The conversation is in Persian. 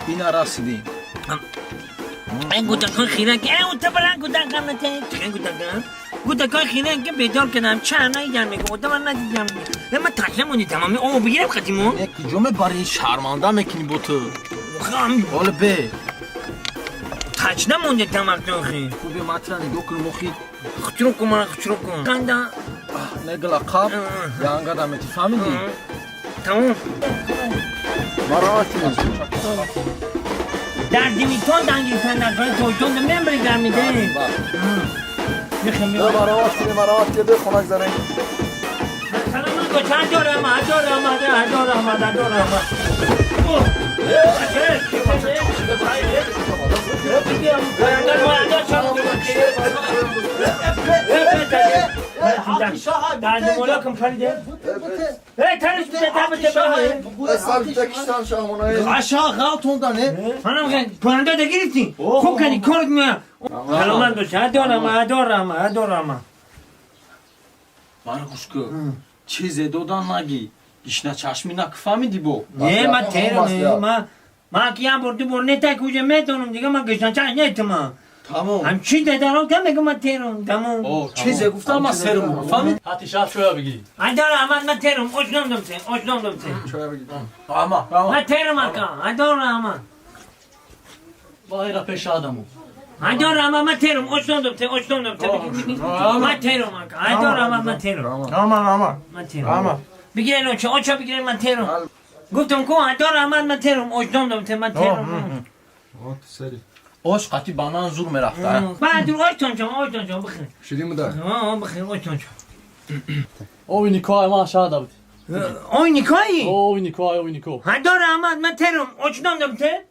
اینا راسیدیم این گوتکای خیره که اون تبرن گوتکم نته چه گوتکم گوتکای خیره که بیدار کردم چند نایدن میگه اوتا من ندیدم من تشنمونی تمامی او بگیرم خدیمون یکی جمعه برای شرمنده میکنی با تو خام حالا به تشنمونی تمام تو خی خوبی مطرح نگاه کن مخی خچرو کن خچرو کن کندا نگل عقاب یانگا دامتی فهمیدی تمام مراتی در دیمیتون دنگی سندگاه تویتون نمیبری در میده میخوام مراتی به خونک زنه سلام علیکم چند دارم در مولاکم پریده تنش بیده دبته سال تکشتن شاهمونای عشاق غلطون دانه خانم پرنده ده گرفتی خوب کنی کارت میاد سلام علیکم دارم باره گوشکو چیزی دودن نگی گیشنا چشمی نک فهمیدی بو نه من تیرم ما کیم برده تا کجا میتونم دیگه من گشتن چه نیتم تمام هم چی دارم که میگم من تیرم تمام چیزی گفتم ما سرمو فهمید حتی شاید شویا بگیرید دارم من تیرم اجنم دمته شویا بگید اما من تیرم اکا دارم با ایرا پیش آدمو دارم من تیرم اجنم دمته من تیرم اکا دارم من تیرم بگیرین اوچا بگیرین من تیرم گفتم کو دارم من تیرم اجنم دمته من تیرم اوش قطی بانان زور میرفته بعد اوچتون جان بخیر شدیم ده بخیر اوچتون جان اوی نیکای ما شاید بود اوی نیکایی اوی نیکای دارم من تیرم اجنم دمته